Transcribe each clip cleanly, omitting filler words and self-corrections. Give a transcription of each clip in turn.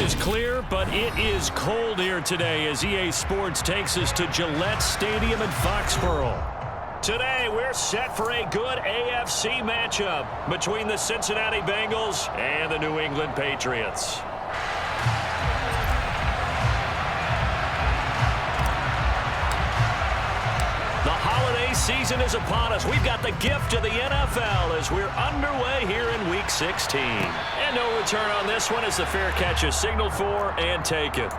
is clear, but it is cold here today as EA Sports takes us to Gillette Stadium in Foxborough. Today, we're set for a good AFC matchup between the Cincinnati Bengals and the New England Patriots. The holiday season is upon us. We've got the gift of the NFL as we're underway here in Week 16. And no return on this one as the fair catch is signaled for and taken.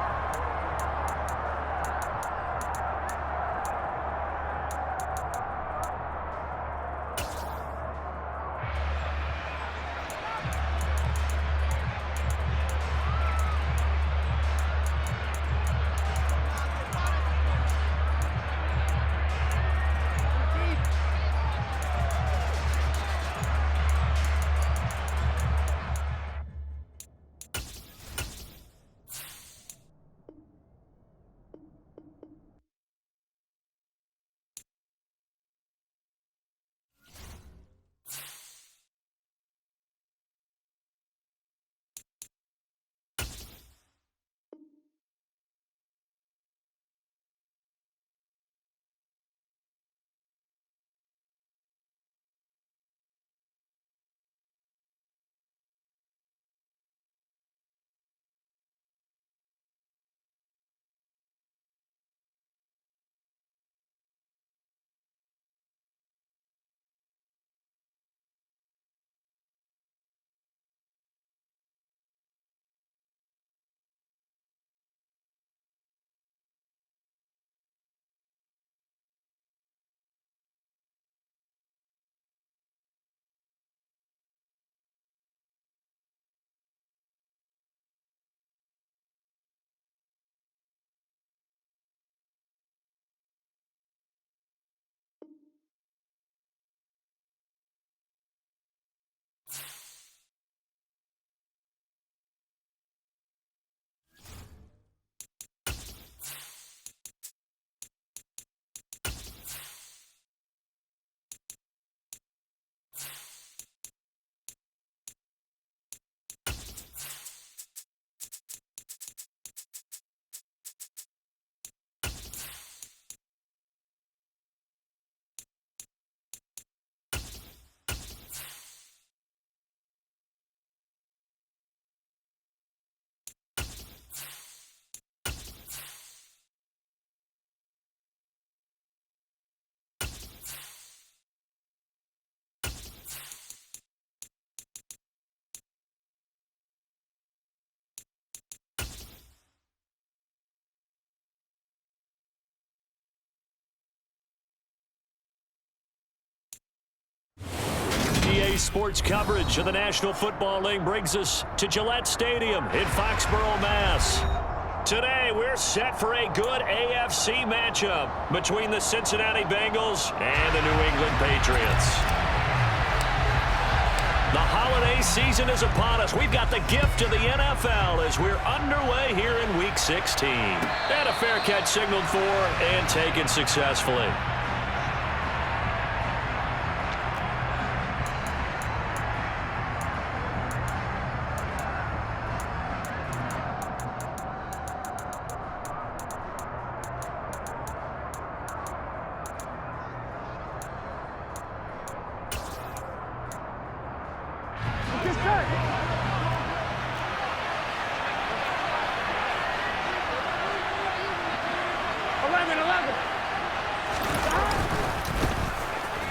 EA Sports coverage of the National Football League brings us to Gillette Stadium in Foxborough, Mass. Today, we're set for a good AFC matchup between the Cincinnati Bengals and the New England Patriots. The holiday season is upon us. We've got the gift of the NFL as we're underway here in Week 16. And a fair catch signaled for and taken successfully.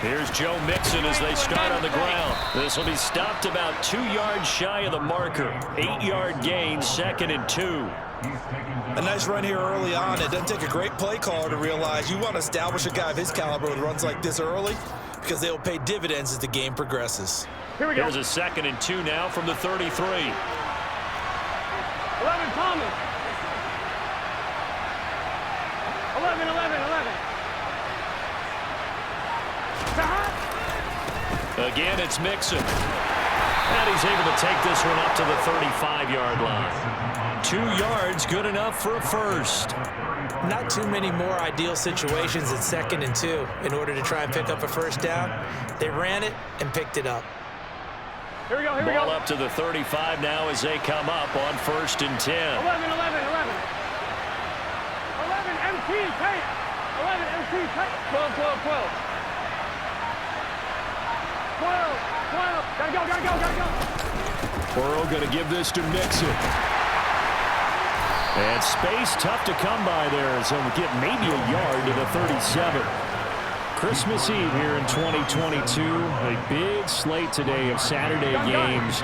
Here's Joe Mixon as they start on the ground. This will be stopped about 2 yards shy of the marker. 8-yard gain, 2nd and 2. A nice run here early on. It doesn't take a great play caller to realize you want to establish a guy of his caliber with runs like this early because they will pay dividends as the game progresses. Here we go. Here's a 2nd and 2 now from the 33. 11 Thomas. 11. Again, it's Mixon. And he's able to take this one up to the 35-yard line. 2 yards, good enough for a first. Not too many more ideal situations at 2nd and 2 in order to try and pick up a first down. They ran it and picked it up. Here we go, here we Ball go. up to the 35 now as they come up on 1st and 10. 11, 11, 11. 11, MT, tight. 11, MT, tight. 12, 12, 12. 12, 12. Gotta go, gotta go, gotta go. Burrow going to give this to Mixon. And space tough to come by there as he'll get maybe a yard to the 37. Christmas Eve here in 2022. A big slate today of Saturday games.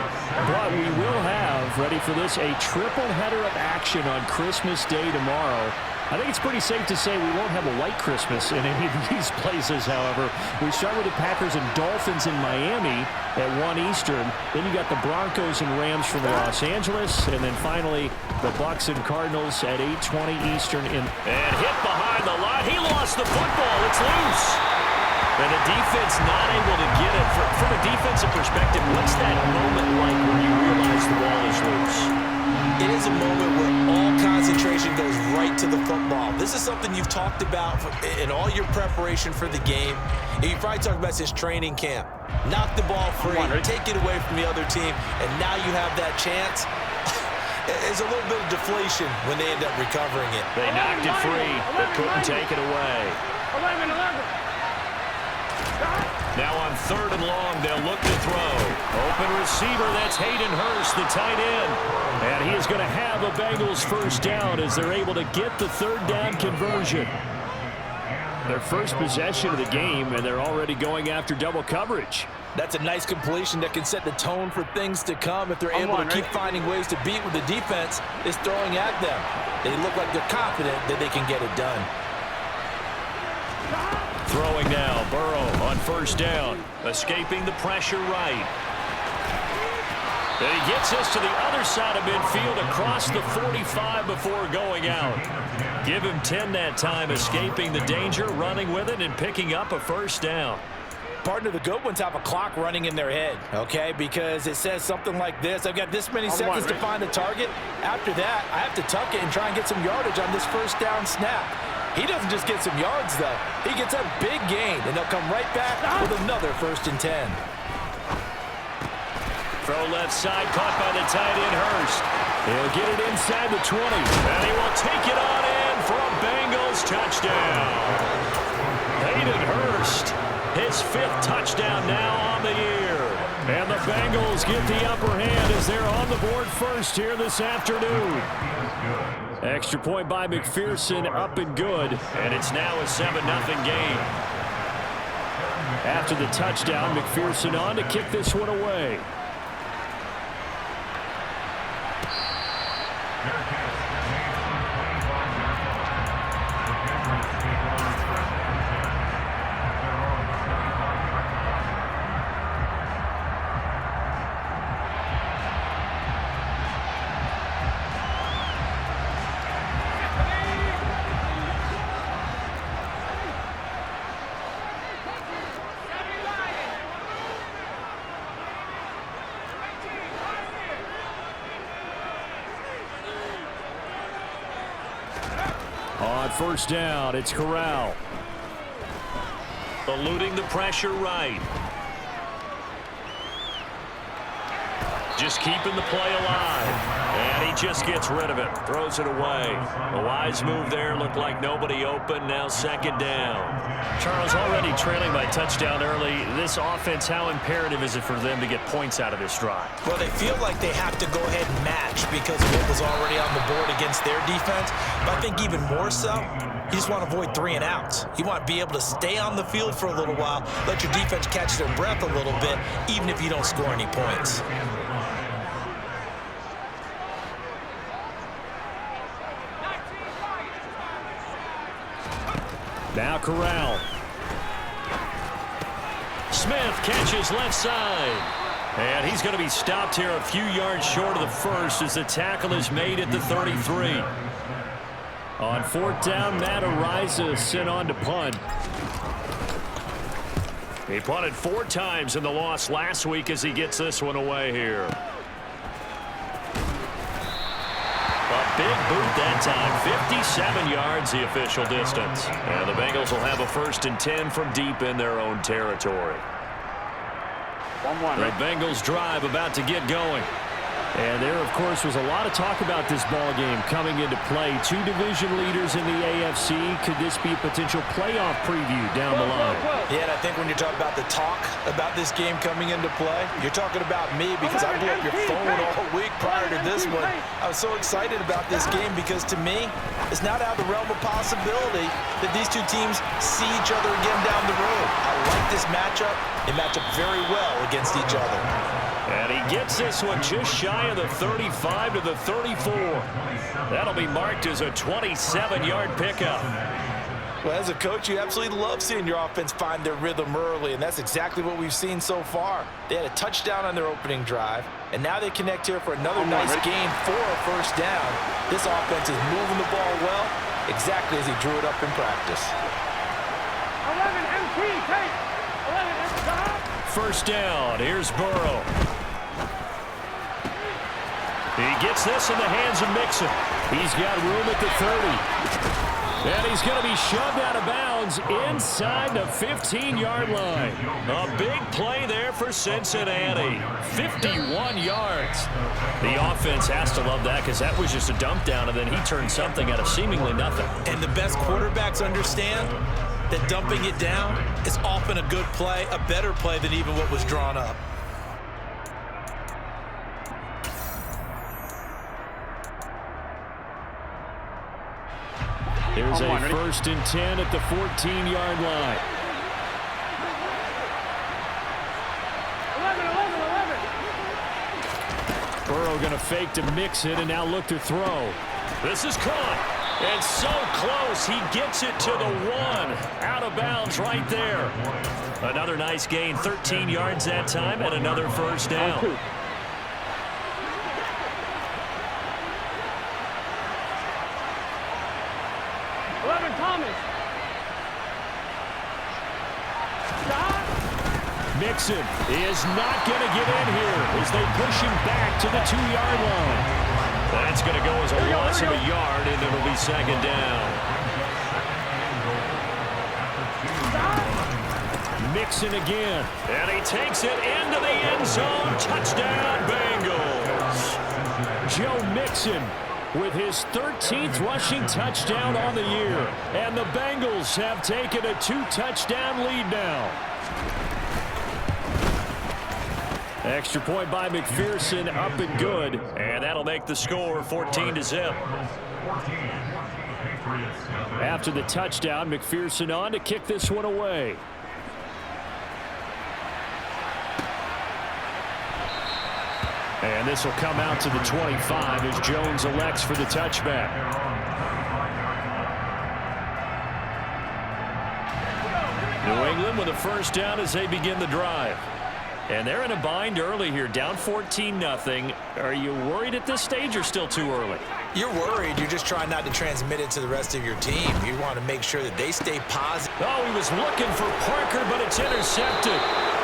But we will have, ready for this, a triple header of action on Christmas Day tomorrow. I think it's pretty safe to say we won't have a white Christmas in any of these places, however. We start with the Packers and Dolphins in Miami at 1 Eastern. Then you got the Broncos and Rams from Los Angeles. And then finally, the Bucs and Cardinals at 8:20 Eastern. And hit behind the line. He lost the football. It's loose. And the defense not able to get it. From a defensive perspective, what's that moment like when you realize the ball is loose? It is a moment where all concentration goes right to the football. This is something you've talked about in all your preparation for the game. And you probably talked about since training camp. Knock the ball free, take it away from the other team, and now you have that chance. There's a little bit of deflation when they end up recovering it. They knocked it free, but couldn't take it away. 11, 11. Now on 3rd and long, they'll look to throw. Open receiver, that's Hayden Hurst, the tight end. And he is going to have a Bengals first down as they're able to get the 3rd down conversion. Their first possession of the game, and they're already going after double coverage. That's a nice completion that can set the tone for things to come if they're able to keep finding ways to beat what the defense is throwing at them. They look like they're confident that they can get it done. Throwing now, Burrow on 1st down, escaping the pressure right. And he gets us to the other side of midfield across the 45 before going out. Give him 10 that time, escaping the danger, running with it, and picking up a 1st down. Partner, the good ones have a clock running in their head, okay? Because it says something like this. I've got this many seconds to find a target. After that, I have to tuck it and try and get some yardage on this 1st down snap. He doesn't just get some yards, though. He gets a big gain, and they'll come right back with another 1st and 10. Throw left side, caught by the tight end, Hurst. He'll get it inside the 20, and he will take it on in for a Bengals touchdown. Hayden Hurst, his 5th touchdown now on the year. And the Bengals get the upper hand as they're on the board first here this afternoon. Extra point by McPherson, up and good. And it's now a 7-0 game. After the touchdown, McPherson on to kick this one away. On 1st down, it's Corral. Eluding the pressure right. Just keeping the play alive. And he just gets rid of it. Throws it away. A wise move there. Looked like nobody open. Now 2nd down. Charles, already trailing by touchdown early. This offense, how imperative is it for them to get points out of this drive? Well, they feel like they have to go ahead and match because of what was already on the board against their defense. But I think even more so, you just want to avoid 3 and outs. You want to be able to stay on the field for a little while, let your defense catch their breath a little bit, even if you don't score any points. Now Corral. Smith catches left side. And he's going to be stopped here a few yards short of the 1st as the tackle is made at the 33. On 4th down, Matt Ariza sent on to punt. He punted 4 times in the loss last week as he gets this one away here. A big boot that time. 57 yards the official distance. And the Bengals will have a 1st and 10 from deep in their own territory. The Bengals drive about to get going. And there, of course, was a lot of talk about this ball game coming into play. Two division leaders in the AFC. Could this be a potential playoff preview down the line? Yeah, and I think when you're talking about the talk about this game coming into play, you're talking about me because I blew up your phone all week prior to this one. I was so excited about this game because, to me, it's not out of the realm of possibility that these two teams see each other again down the road. I like this matchup. They match up very well against each other. And he gets this one just shy of the 35 to the 34. That'll be marked as a 27-yard pickup. Well, as a coach, you absolutely love seeing your offense find their rhythm early, and that's exactly what we've seen so far. They had a touchdown on their opening drive, and now they connect here for another nice gain for a first down. This offense is moving the ball well, exactly as he drew it up in practice. 11 MT, take. 11 MT. First down, here's Burrow. He gets this in the hands of Mixon. He's got room at the 30. And he's going to be shoved out of bounds inside the 15-yard line. A big play there for Cincinnati. 51 yards. The offense has to love that because that was just a dump down, and then he turned something out of seemingly nothing. And the best quarterbacks understand that dumping it down is often a good play, a better play than even what was drawn up. There's a first and 10 at the 14-yard line. 11. Burrow going to fake to mix it and now look to throw. This is caught. And so close. He gets it to the 1. Out of bounds right there. Another nice gain. 13 yards that time and another first down. Mixon is not going to get in here as they push him back to the 2-yard line. That's going to go as a loss of a yard, and it'll be second down. Mixon again, and he takes it into the end zone. Touchdown, Bengals. Joe Mixon with his 13th rushing touchdown on the year. And the Bengals have taken a 2-touchdown lead now. Extra point by McPherson, up and good. And that'll make the score 14-0. After the touchdown, McPherson on to kick this one away. And this will come out to the 25 as Jones elects for the touchback. New England with a first down as they begin the drive. And they're in a bind early here, down 14-0. Are you worried at this stage or still too early? You're worried. You're just trying not to transmit it to the rest of your team. You want to make sure that they stay positive. Oh, he was looking for Parker, but it's intercepted.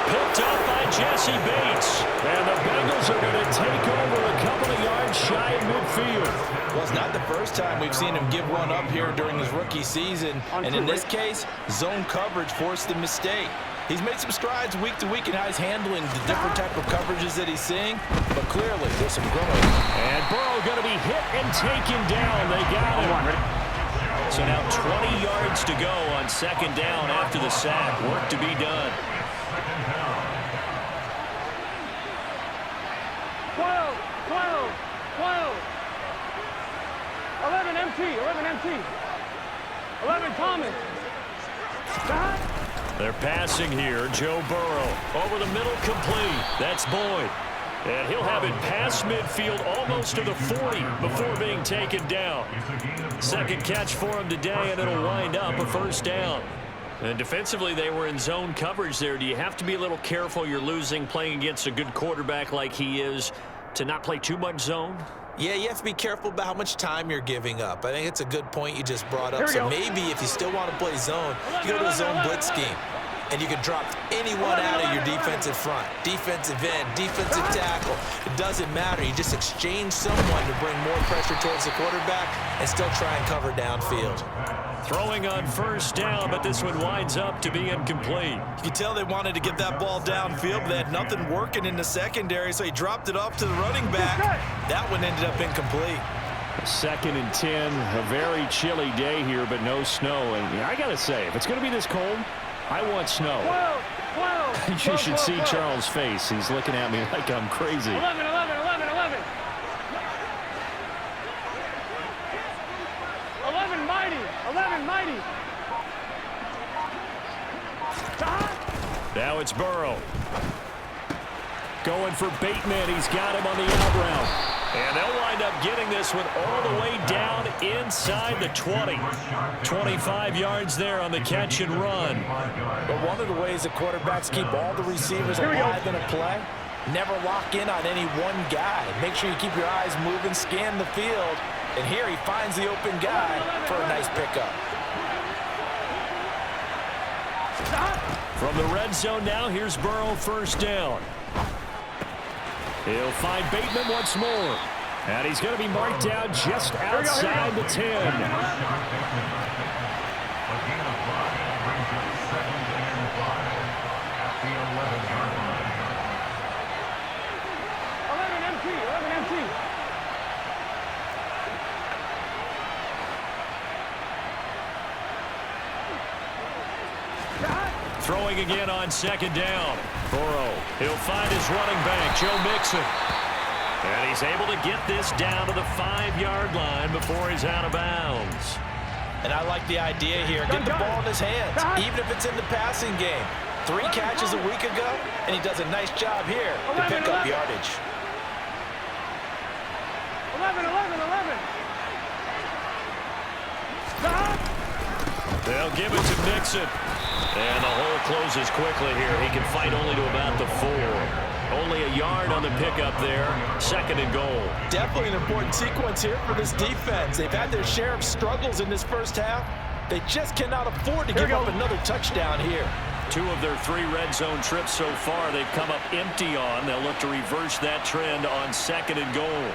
Picked up by Jesse Bates. And the Bengals are going to take over a couple of yards shy of midfield. Well, it's not the first time we've seen him give one up here during his rookie season. And in this case, zone coverage forced the mistake. He's made some strides week to week in how he's handling the different type of coverages that he's seeing, but clearly there's some growing. And Burrow going to be hit and taken down. They got him. So now 20 yards to go on second down after the sack. Work to be done. 12. 11 MT. 11 Thomas. They're passing here. Joe Burrow over the middle, complete. That's Boyd. And he'll have it past midfield almost to the 40 before being taken down. Second catch for him today, and it'll wind up a first down. And defensively, they were in zone coverage there. Do you have to be a little careful you're losing playing against a good quarterback like he is to not play too much zone? Yeah, you have to be careful about how much time you're giving up. I think it's a good point you just brought up. So maybe if you still want to play zone, you go to a zone blitz scheme. and you can drop anyone out of your defensive front. Defensive end, defensive tackle. It doesn't matter. You just exchange someone to bring more pressure towards the quarterback and still try and cover downfield. Throwing on first down, but this one winds up to be incomplete. You can tell they wanted to get that ball downfield, but they had nothing working in the secondary, so he dropped it off to the running back. That one ended up incomplete. 2nd and 10, a very chilly day here, but no snow. And I got to say, if it's going to be this cold, I want snow. You should see Charles' face. He's looking at me like I'm crazy. 11. 11 mighty. Now it's Burrow. Going for Bateman. He's got him on the out route. And they'll wind up getting this one all the way down inside the 20. 25 yards there on the catch and run. But one of the ways the quarterbacks keep all the receivers alive in a play, never lock in on any one guy. Make sure you keep your eyes moving, scan the field. And here he finds the open guy for a nice pickup. From the red zone now, here's Burrow first down. He'll find Bateman once more. And he's going to be marked down just outside the 10. 11 MT. Throwing again on 2nd down. Burrow, he'll find his running back, Joe Mixon. And he's able to get this down to the 5-yard line before he's out of bounds. And I like the idea here. Get the ball in his hands, even if it's in the passing game. 3 catches a week ago, and he does a nice job here to pick up yardage. 11. They'll give it to Mixon. And the hole closes quickly here. He can fight only to about the 4. Only a yard on the pickup there. 2nd and goal. Definitely an important sequence here for this defense. They've had their share of struggles in this first half. They just cannot afford to give up another touchdown here. 2 of their 3 red zone trips so far they've come up empty on. They'll look to reverse that trend on 2nd and goal.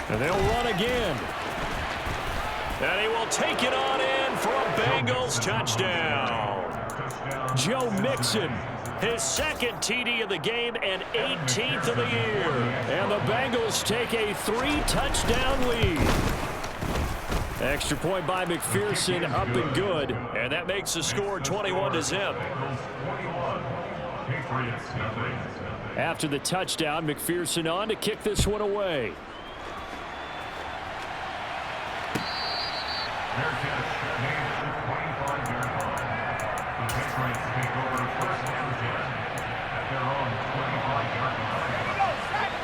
And they'll run again. And he will take it on in for a Bengals touchdown. Joe Mixon, his 2nd TD of the game and 18th of the year. And the Bengals take a 3-touchdown lead. Extra point by McPherson, up and good. And that makes the score 21-0. After the touchdown, McPherson on to kick this one away.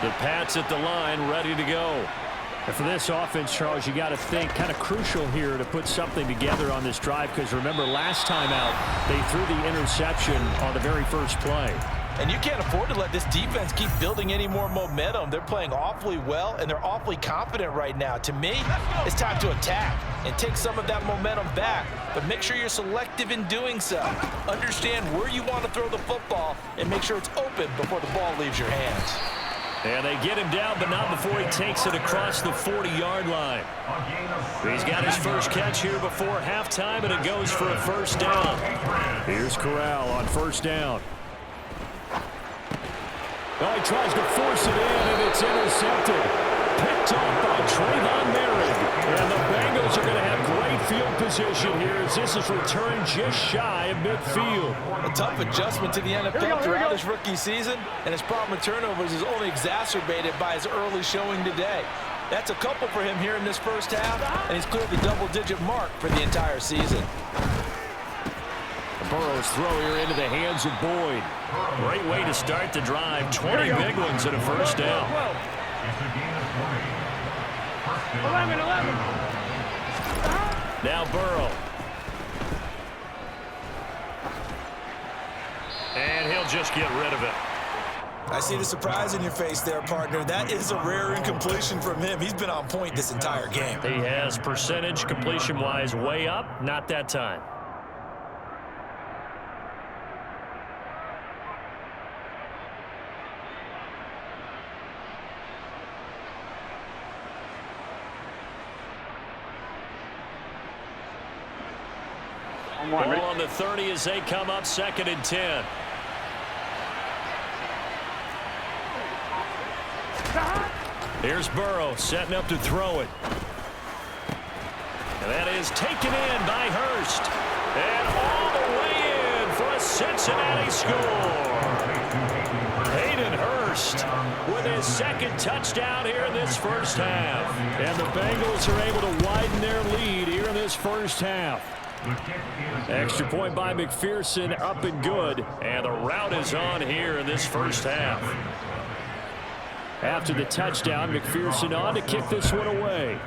The Pats at the line, ready to go. And for this offense, Charles, you got to think kind of crucial here to put something together on this drive, because remember last time out they threw the interception on the very first play. And you can't afford to let this defense keep building any more momentum. They're playing awfully well, and they're awfully confident right now. To me, it's time to attack and take some of that momentum back. But make sure you're selective in doing so. Understand where you want to throw the football and make sure it's open before the ball leaves your hands. And they get him down, but not before he takes it across the 40-yard line. He's got his first catch here before halftime, and it goes for a first down. Here's Corral on first down. Oh, he tries to force it in, and it's intercepted. Picked off by Trayvon Merritt. And the Bengals are going to have great field position here as this is returned just shy of midfield. A tough adjustment to the NFL throughout his rookie season, and his problem with turnovers is only exacerbated by his early showing today. That's a couple for him here in this first half, and he's cleared the double-digit mark for the entire season. Burrow's throw here into the hands of Boyd. Great way to start the drive. 20 big ones and a first down. 11. Now Burrow. And he'll just get rid of it. I see the surprise in your face there, partner. That is a rare incompletion from him. He's been on point this entire game. He has percentage completion-wise way up, not that time. Ball on the 30 as they come up 2nd and 10. Here's Burrow setting up to throw it. And that is taken in by Hurst. And all the way in for a Cincinnati score. Hayden Hurst with his 2nd touchdown here in this first half. And the Bengals are able to widen their lead here in this first half. Extra point by McPherson, up and good. And the route is on here in this first half. After the touchdown, McPherson on to kick this one away.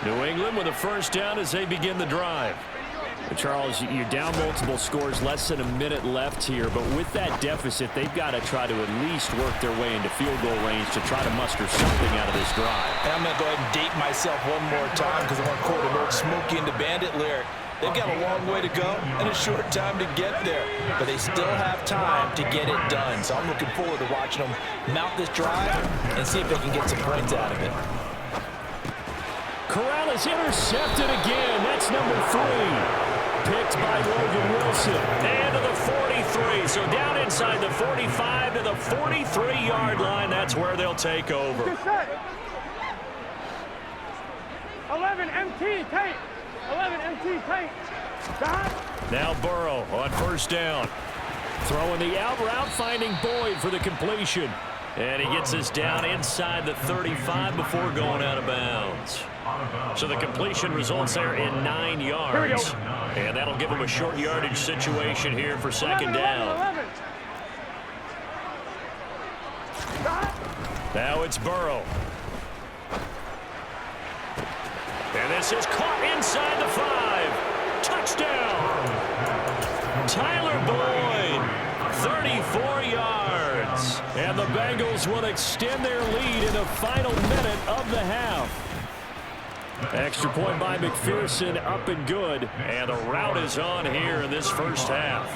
New England with a first down as they begin the drive. Charles, you're down multiple scores, less than a minute left here, but with that deficit, they've got to try to at least work their way into field goal range to try to muster something out of this drive. And I'm going to go ahead and date myself one more time because I want to quote an old Smokey and the Bandit lyric. They've got a long way to go and a short time to get there, but they still have time to get it done. So I'm looking forward to watching them mount this drive and see if they can get some points out of it. Corral is intercepted again. That's number 3. Picked by Logan Wilson. And to the 43. So down inside the 45 to the 43-yard line. That's where they'll take over. 11 MT tape. 11 MT tape. Now Burrow on first down. Throwing the out route, finding Boyd for the completion. And he gets this down inside the 35 before going out of bounds. So the completion results there in 9 yards. And that'll give him a short yardage situation here for 2nd down. Now it's Burrow. And this is caught inside the 5. Touchdown. Tyler Boyd, 34 yards. And the Bengals will extend their lead in the final minute of the half. Extra point by McPherson, up and good. And the route is on here in this first half.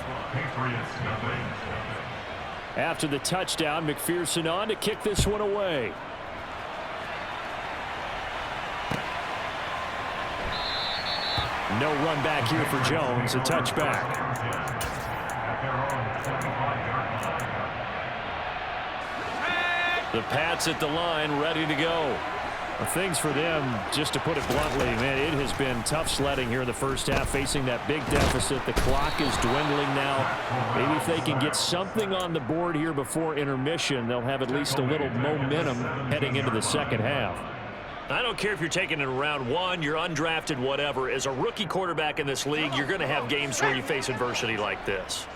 After the touchdown, McPherson on to kick this one away. No run back here for Jones, a touchback. The Pats at the line, ready to go. Well, things for them, just to put it bluntly, man, it has been tough sledding here in the first half, facing that big deficit. The clock is dwindling now. Maybe if they can get something on the board here before intermission, they'll have at least a little momentum heading into the second half. I don't care if you're taking it in round 1, you're undrafted, whatever. As a rookie quarterback in this league, you're going to have games where you face adversity like this.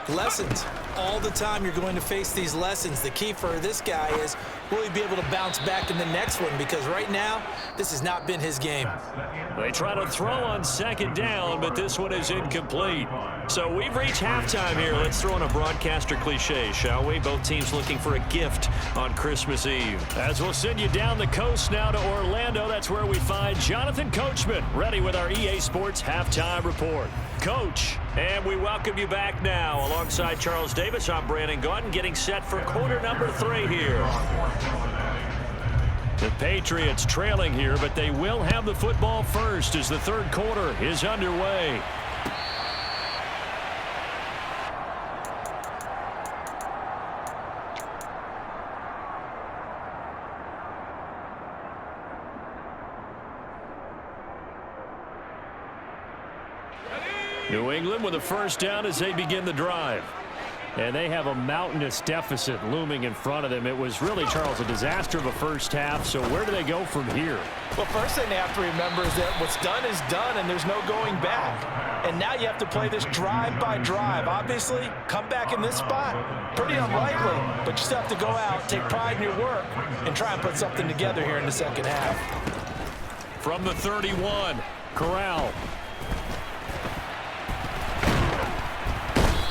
Lessons. All the time you're going to face these lessons. The key for this guy is, will he be able to bounce back in the next one? Because right now, this has not been his game. They try to throw on 2nd down, but this one is incomplete. So we've reached halftime here. Let's throw in a broadcaster cliche, shall we? Both teams looking for a gift on Christmas Eve. As we'll send you down the coast now to Orlando, that's where we find Jonathan Coachman, ready with our EA Sports Halftime Report. Coach, and we welcome you back now. Alongside Charles Davis, I'm Brandon Gaudin, getting set for quarter number 3 here. The Patriots trailing here, but they will have the football first as the third quarter is underway. New England with a first down as they begin the drive. And they have a mountainous deficit looming in front of them. It was really, Charles, a disaster of a first half. So where do they go from here? Well, first thing they have to remember is that what's done is done, and there's no going back. And now you have to play this drive by drive. Obviously, come back in this spot, pretty unlikely, but you still have to go out, take pride in your work, and try and put something together here in the second half. From the 31, Corral.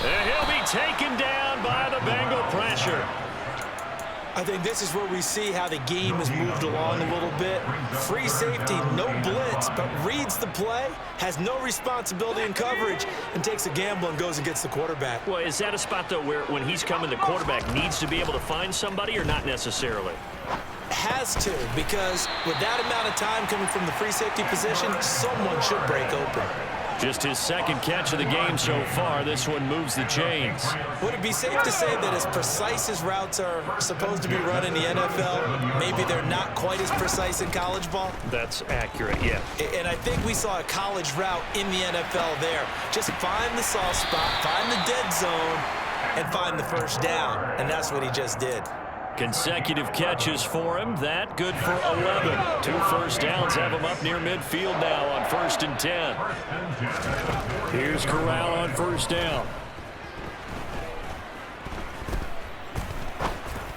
And he'll be taken down by the Bengal pressure. I think this is where we see how the game has moved along a little bit. Free safety, no blitz, but reads the play, has no responsibility in coverage, and takes a gamble and goes and gets the quarterback. Well, is that a spot, though, where when he's coming, the quarterback needs to be able to find somebody or not necessarily? Has to, because with that amount of time coming from the free safety position, someone should break open. Just his second catch of the game so far. This one moves the chains. Would it be safe to say that as precise as routes are supposed to be run in the NFL, maybe they're not quite as precise in college ball? That's accurate, yeah. And I think we saw a college route in the NFL there. Just find the soft spot, find the dead zone, and find the first down. And that's what he just did. Consecutive catches for him. That good for 11. 2 first downs have him up near midfield now on 1st and 10. Here's Corral on first down.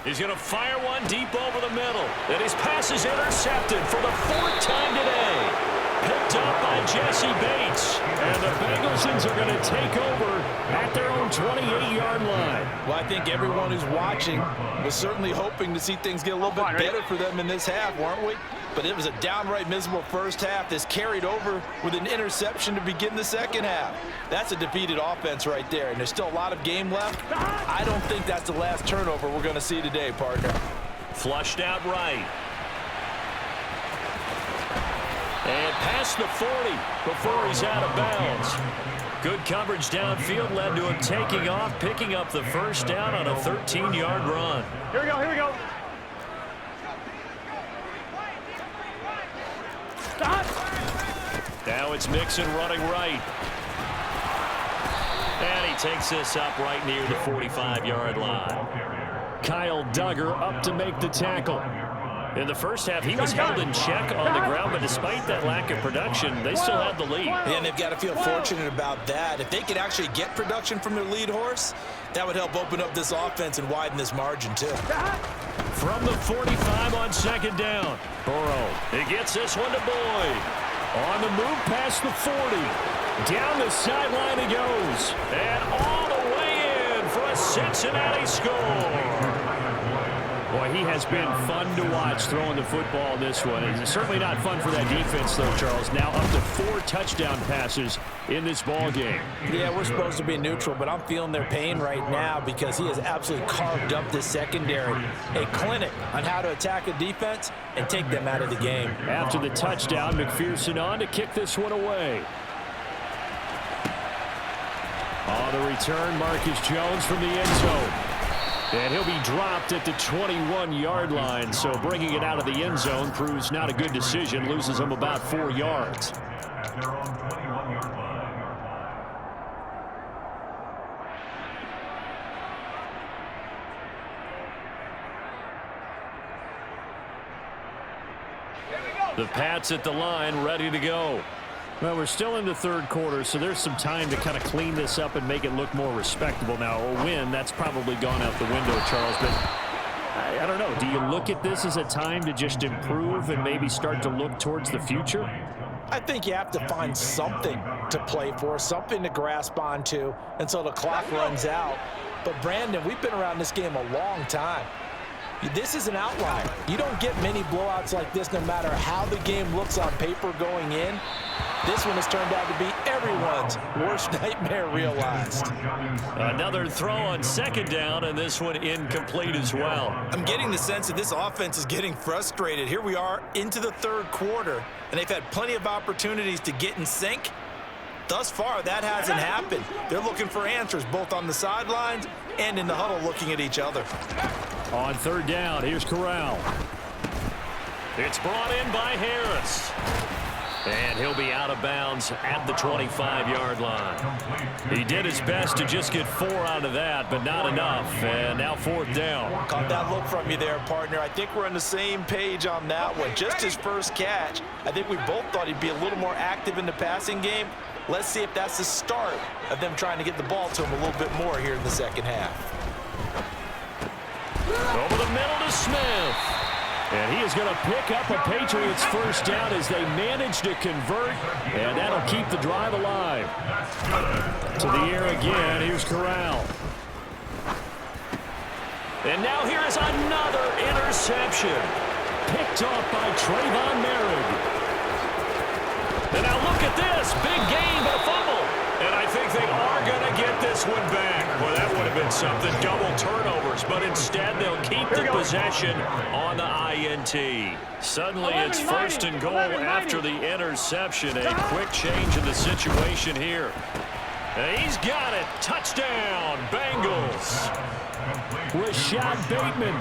He's going to fire one deep over the middle. And his pass is intercepted for the 4th time today. Picked up by Jesse Bates. And the Bengals are going to take over at their own 28-yard line. Well, I think everyone who's watching was certainly hoping to see things get a little bit better for them in this half, weren't we? But it was a downright miserable first half that's carried over with an interception to begin the second half. That's a defeated offense right there, and there's still a lot of game left. I don't think that's the last turnover we're going to see today, partner. Flushed out right. And past the 40 before he's out of bounds. Good coverage downfield led to him taking off, picking up the first down on a 13-yard run. Here we go, here we go. Stop. Now it's Mixon running right. And he takes this up right near the 45-yard line. Kyle Duggar up to make the tackle. In the first half, he was held in check on the ground, but despite that lack of production, they still have the lead. And they've got to feel fortunate about that. If they could actually get production from their lead horse, that would help open up this offense and widen this margin, too. From the 45 on second down, Burrow. He gets this one to Boyd. On the move past the 40. Down the sideline he goes. And all the way in for a Cincinnati score. Boy, he has been fun to watch throwing the football in this one. It's certainly not fun for that defense, though, Charles. Now up to 4 touchdown passes in this ball game. Yeah, we're supposed to be neutral, but I'm feeling their pain right now because he has absolutely carved up this secondary. A clinic on how to attack a defense and take them out of the game. After the touchdown, McPherson on to kick this one away. On the return, Marcus Jones from the end zone. And he'll be dropped at the 21-yard line, so bringing it out of the end zone proves not a good decision, loses him about 4 yards. The Pats at the line, ready to go. Well, we're still in the third quarter, so there's some time to kind of clean this up and make it look more respectable. Now, a win, that's probably gone out the window, Charles, but I don't know. Do you look at this as a time to just improve and maybe start to look towards the future? I think you have to find something to play for, something to grasp onto until the clock runs out. But, Brandon, we've been around this game a long time. This is an outlier. You don't get many blowouts like this no matter how the game looks on paper going in. This one has turned out to be everyone's worst nightmare realized. Another throw on second down, and this one incomplete as well. I'm getting the sense that this offense is getting frustrated. Here we are into the third quarter, and they've had plenty of opportunities to get in sync. Thus far, that hasn't happened. They're looking for answers both on the sidelines and in the huddle looking at each other. On third down, here's Corral. It's brought in by Harris. And he'll be out of bounds at the 25-yard line. He did his best to just get 4 out of that, but not enough. And now 4th down. Caught that look from you there, partner. I think we're on the same page on that one. Just his first catch. I think we both thought he'd be a little more active in the passing game. Let's see if that's the start of them trying to get the ball to him a little bit more here in the second half. Over the middle to Smith. And he is going to pick up a Patriots first down as they manage to convert, and that'll keep the drive alive. To the air again, here's Corral. And now here is another interception. Picked off by Trayvon Merritt. And now look at this. Big gain, but a fumble. And I think they are going to get this one back. Well, that would have been something. Double turnovers. But instead, they'll keep the possession on the INT. Suddenly, it's 1st and goal after the interception. A quick change in the situation here. And he's got it. Touchdown, Bengals. Rashad Bateman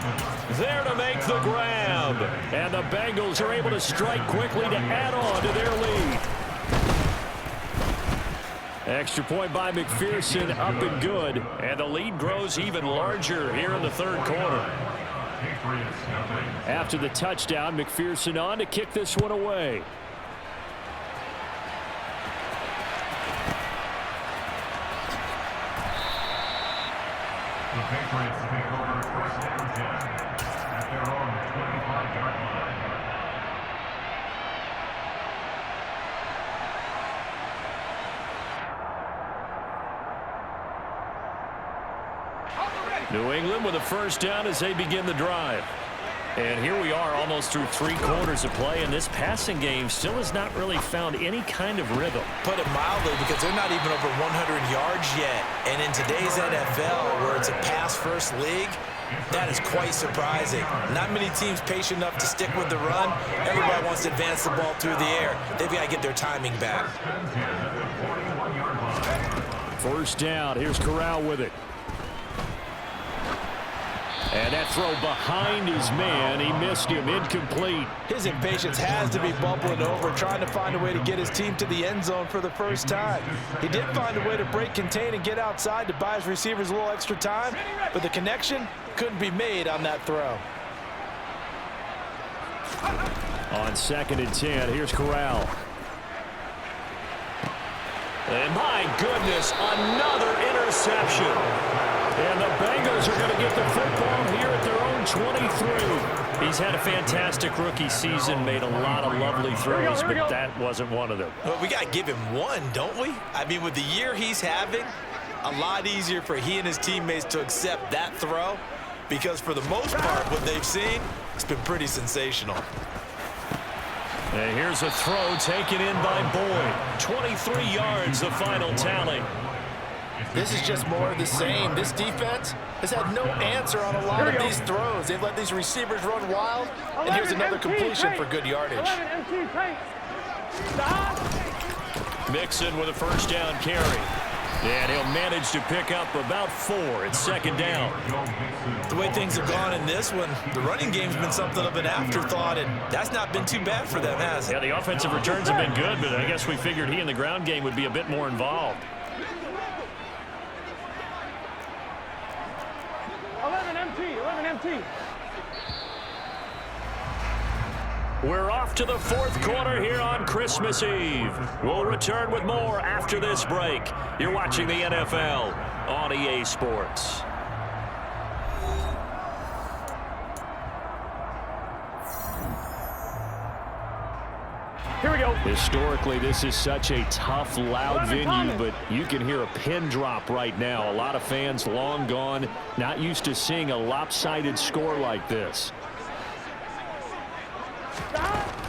there to make the grab. And the Bengals are able to strike quickly to add on to their lead. Extra point by McPherson, up and good. And the lead grows even larger here in the 3rd quarter. After the touchdown, McPherson on to kick this one away. The Patriots take over 1st and 10 at their own 25-yard line. New England with a first down as they begin the drive. And here we are almost through 3 quarters of play, and this passing game still has not really found any kind of rhythm. Put it mildly, because they're not even over 100 yards yet. And in today's NFL, where it's a pass-first league, that is quite surprising. Not many teams patient enough to stick with the run. Everybody wants to advance the ball through the air. They've got to get their timing back. First down. Here's Corral with it. And that throw behind his man. He missed him. Incomplete. His impatience has to be bubbling over, trying to find a way to get his team to the end zone for the first time. He did find a way to break, contain, and get outside to buy his receivers a little extra time, but the connection couldn't be made on that throw. On 2nd and 10, here's Corral. And my goodness, another interception. And the Bengals are going to get the football here at their own 23. He's had a fantastic rookie season, made a lot of lovely throws, but that wasn't one of them. Well, we got to give him one, don't we? I mean, with the year he's having, a lot easier for he and his teammates to accept that throw, because for the most part, what they've seen, it's been pretty sensational. And here's a throw taken in by Boyd. 23 yards, the final tally. This is just more of the same. This defense has had no answer on a lot of these throws. They've let these receivers run wild, and here's another completion for good yardage. Mixon with a first down carry. And he'll manage to pick up about 4. It's 2nd down. The way things have gone in this one, the running game's been something of an afterthought, and that's not been too bad for them, has it? Yeah, the offensive returns have been good, but I guess we figured he in the ground game would be a bit more involved. 11 MT. We're off to the 4th quarter here on Christmas Eve. We'll return with more after this break. You're watching the NFL on EA Sports. Here we go. Historically, this is such a tough, loud venue, but you can hear a pin drop right now. A lot of fans long gone, not used to seeing a lopsided score like this.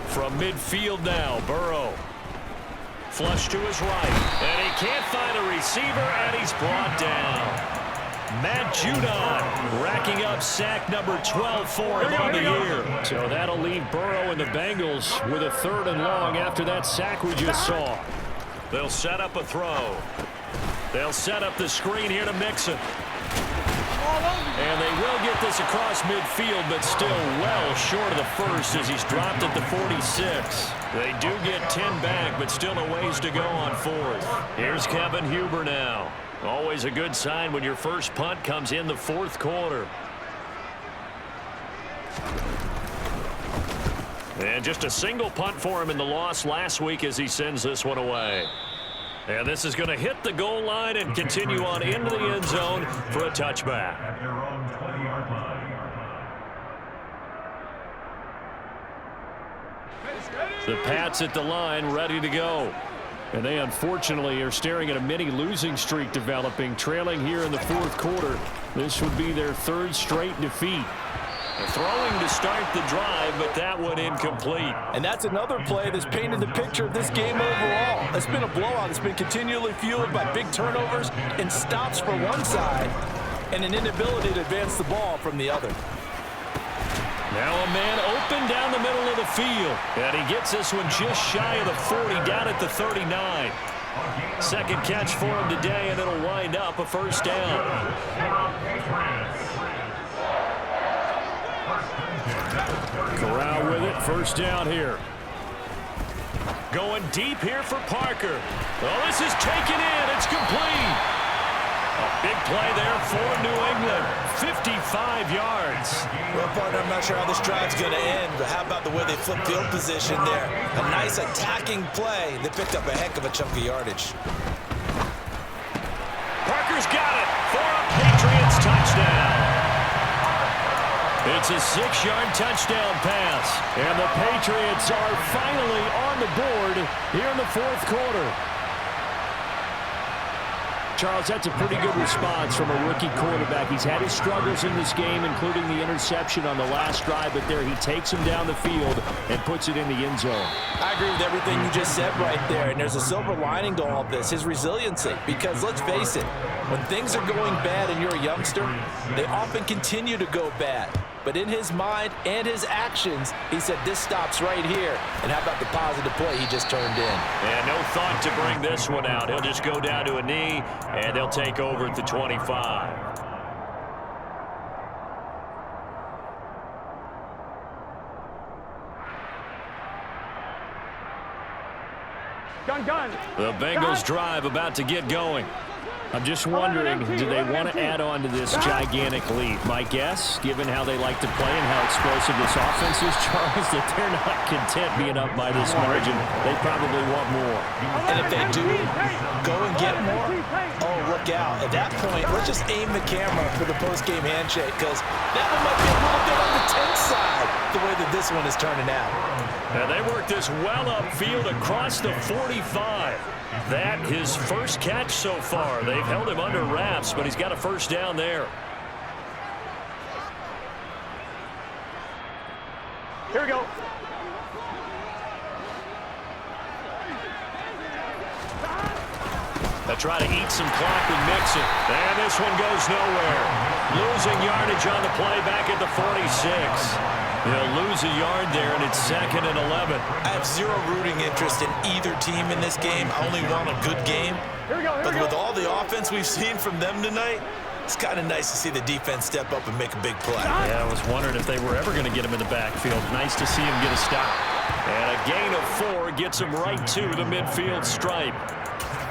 From midfield now, Burrow. Flush to his right, and he can't find a receiver, and he's brought down. Matt Judon racking up sack number 12 for him on the year. So that'll leave Burrow and the Bengals with a 3rd and long after that sack we just saw. They'll set up a throw. They'll set up the screen here to Mixon. And they will get this across midfield, but still well short of the first as he's dropped at the 46. They do get 10 back, but still a ways to go on fourth. Here's Kevin Huber now. Always a good sign when your first punt comes in the fourth quarter. And just a single punt for him in the loss last week as he sends this one away. And this is going to hit the goal line and continue on into the end zone for a touchback. At their own 20-yard line. The Pats at the line, ready to go. And they unfortunately are staring at a mini losing streak developing, trailing here in the fourth quarter. This would be their third straight defeat. Throwing to start the drive, but that one incomplete. And that's another play that's painted the picture of this game overall. It's been a blowout. It's been continually fueled by big turnovers and stops for one side and an inability to advance the ball from the other. Now a man open down the middle of the field. And he gets this one just shy of the 40, down at the 39. Second catch for him today, and it'll wind up a first down. Corral with it, first down here. Going deep here for Parker. Oh, this is taken in. It's complete. A big play there for New England. 55 yards. Well, partner, I'm not sure how this drive's going to end, but how about the way they flip field position there? A nice attacking play. They picked up a heck of a chunk of yardage. Parker's got it for a Patriots touchdown. It's a 6-yard touchdown pass. And the Patriots are finally on the board here in the fourth quarter. Charles, that's a pretty good response from a rookie quarterback. He's had his struggles in this game, including the interception on the last drive, but there he takes him down the field and puts it in the end zone. I agree with everything you just said right there, and there's a silver lining to all of this, his resiliency. Because let's face it, when things are going bad and you're a youngster, they often continue to go bad. But in his mind and his actions, he said, this stops right here. And how about the positive play he just turned in? And no thought to bring this one out. He'll just go down to a knee, and they'll take over at the 25. Gun. The Bengals drive about to get going. I'm just wondering, do they want to add on to this gigantic lead? My guess, given how they like to play and how explosive this offense is, Charles, that they're not content being up by this margin. They probably want more. And if they do go and get more, oh, look out. At that point, let's just aim the camera for the post-game handshake, because that one might be a little bit on the tense side, the way that this one is turning out. And they work this well upfield across the 45. That his first catch so far. They've held him under wraps, but he's got a first down there. Here we go. They try to eat some clock with Mixon. And this one goes nowhere. Losing yardage on the play back at the 46. They'll lose a yard there, and it's 2nd and 11. I have zero rooting interest in either team in this game. I only want a good game. But with all the offense we've seen from them tonight, it's kind of nice to see the defense step up and make a big play. Yeah, I was wondering if they were ever going to get him in the backfield. Nice to see him get a stop. And a gain of 4 gets him right to the midfield stripe.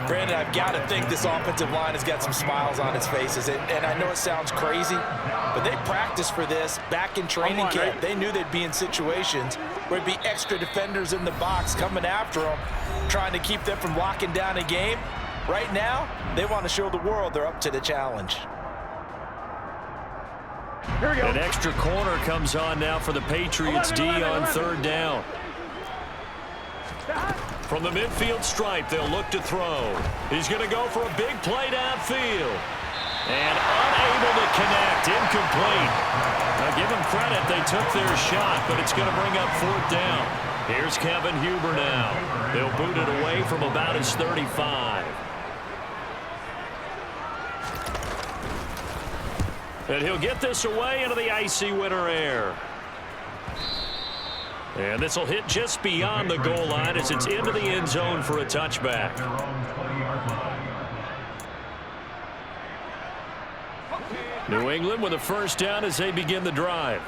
Brandon, I've got to think this offensive line has got some smiles on its faces. And I know it sounds crazy, but they practiced for this back in training camp. They knew they'd be in situations where it'd be extra defenders in the box coming after them, trying to keep them from locking down a game. Right now, they want to show the world they're up to the challenge. Here we go. An extra corner comes on now for the Patriots D on 3rd down. From the midfield stripe, they'll look to throw. He's going to go for a big play downfield. And unable to connect, incomplete. Now give them credit, they took their shot, but it's going to bring up 4th down. Here's Kevin Huber now. They'll boot it away from about his 35. And he'll get this away into the icy winter air. And this will hit just beyond the goal line as it's into the end zone for a touchback. New England with a first down as they begin the drive.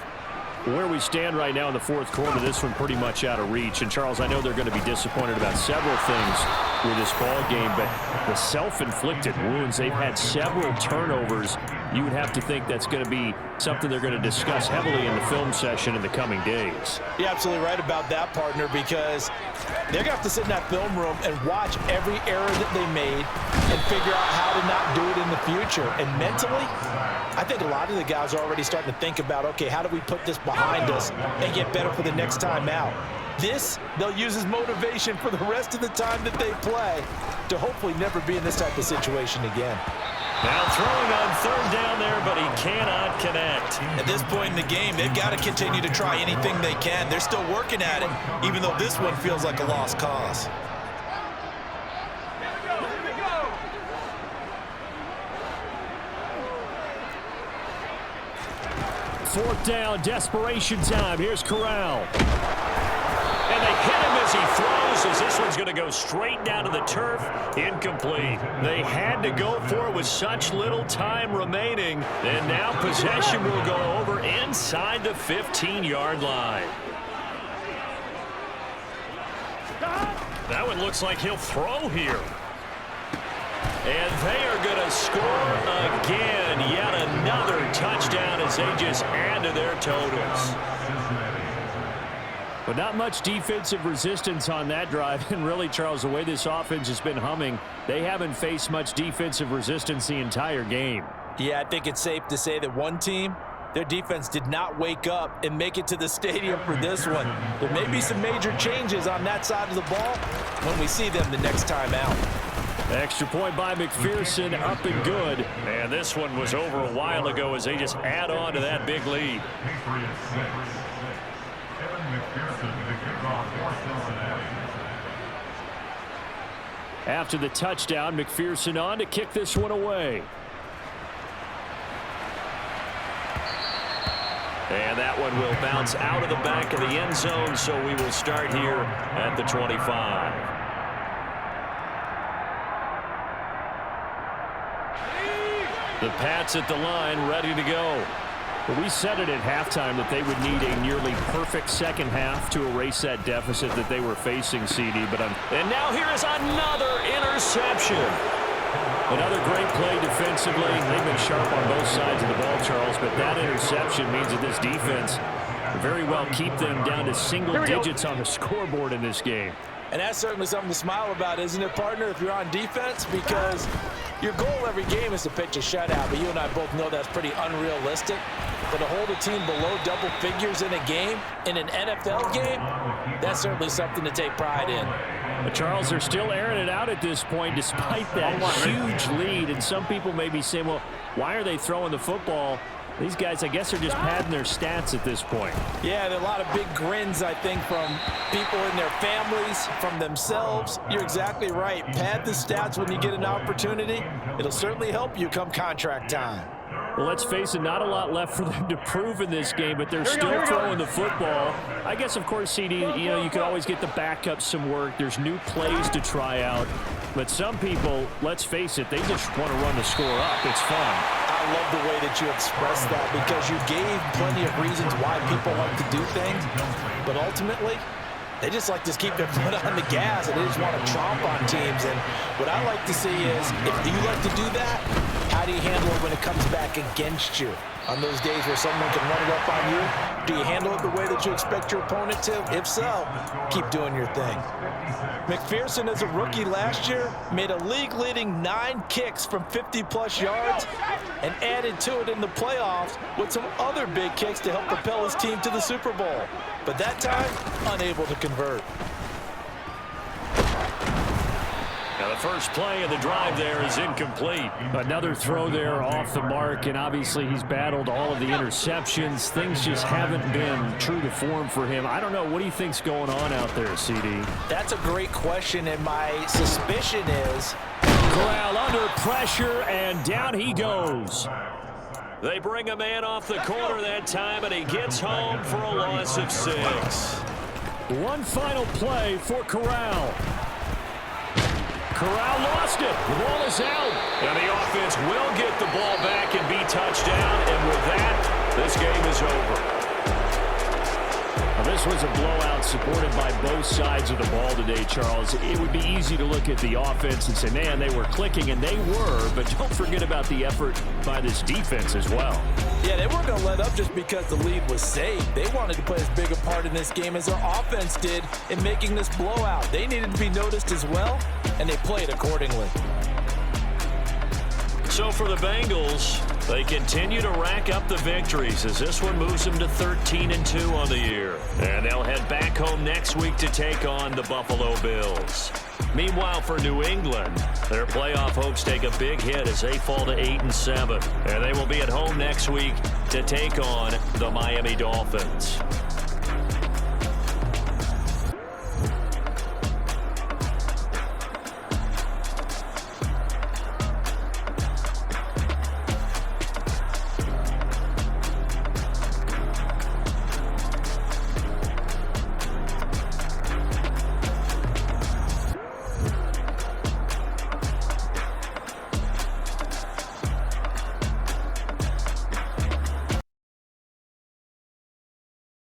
Where we stand right now in the fourth quarter, this one pretty much out of reach. And, Charles, I know they're going to be disappointed about several things with this ball game, but the self-inflicted wounds, they've had several turnovers. You would have to think that's going to be something they're going to discuss heavily in the film session in the coming days. You're absolutely right about that, partner, because they're going to have to sit in that film room and watch every error that they made and figure out how to not do it in the future. And mentally, I think a lot of the guys are already starting to think about, okay, how do we put this behind us and get better for the next time out? This, they'll use as motivation for the rest of the time that they play to hopefully never be in this type of situation again. Now throwing on third down there, but he cannot connect. At this point in the game, they've got to continue to try anything they can. They're still working at it, even though this one feels like a lost cause. Fourth down, desperation time. Here's Corral. And they hit him as he throws, as this one's going to go straight down to the turf. Incomplete. They had to go for it with such little time remaining. And now possession will go over inside the 15-yard line. That one looks like he'll throw here. And they are going to score again. Yet another touchdown as they just add to their totals. But not much defensive resistance on that drive. And really, Charles, the way this offense has been humming, they haven't faced much defensive resistance the entire game. Yeah, I think it's safe to say that one team, their defense did not wake up and make it to the stadium for this one. There may be some major changes on that side of the ball when we see them the next time out. Extra point by McPherson, up and good. And this one was over a while ago as they just add on to that big lead. After the touchdown, McPherson on to kick this one away. And that one will bounce out of the back of the end zone, so we will start here at the 25. The Pats at the line, ready to go. But we said it at halftime that they would need a nearly perfect second half to erase that deficit that they were facing, CD. And now here is another interception. Another great play defensively. They've been sharp on both sides of the ball, Charles, but that interception means that this defense very well keep them down to single digits on the scoreboard in this game. And that's certainly something to smile about, isn't it, partner, if you're on defense? Because your goal every game is to pitch a shutout, but you and I both know that's pretty unrealistic. But to hold a team below double figures in a game, in an NFL game, that's certainly something to take pride in. But Charles, they're still airing it out at this point despite that huge lead. And some people may be saying, well, why are they throwing the football? These guys, I guess, are just padding their stats at this point. Yeah, there are a lot of big grins, I think, from people in their families, from themselves. You're exactly right. Pad the stats when you get an opportunity. It'll certainly help you come contract time. Well, let's face it, not a lot left for them to prove in this game, but they're still throwing the football. I guess, of course, CD, you could always get the backups some work. There's new plays to try out. But some people, let's face it, they just want to run the score up. It's fun. I love the way that you expressed that because you gave plenty of reasons why people like to do things. But ultimately, they just like to keep their foot on the gas and they just want to tromp on teams. And what I like to see is, if you like to do that, how do you handle it when it comes back against you? On those days where someone can run it up on you, do you handle it the way that you expect your opponent to? If so, keep doing your thing. McPherson, as a rookie last year, made a league-leading 9 kicks from 50-plus yards and added to it in the playoffs with some other big kicks to help propel his team to the Super Bowl. But that time, unable to convert. Now the first play of the drive there is incomplete. Another throw there off the mark, and obviously he's battled all of the interceptions. Things just haven't been true to form for him. I don't know. What do you think's going on out there, CD? That's a great question, and my suspicion is Corral under pressure, and down he goes. They bring a man off the corner that time, and he gets home for a loss of 6. One final play for Corral. Corral lost it. The ball is out, And the offense will get the ball back and be touchdown. And with that, this game is over. Well, this was a blowout supported by both sides of the ball today, Charles. It would be easy to look at the offense and say, man, they were clicking, and they were, but don't forget about the effort by this defense as well. Yeah, they weren't going to let up just because the lead was saved. They wanted to play as big a part in this game as their offense did in making this blowout. They needed to be noticed as well, and they played accordingly. So for the Bengals, they continue to rack up the victories as this one moves them to 13-2 on the year. And they'll head back home next week to take on the Buffalo Bills. Meanwhile, for New England, their playoff hopes take a big hit as they fall to 8-7. And they will be at home next week to take on the Miami Dolphins.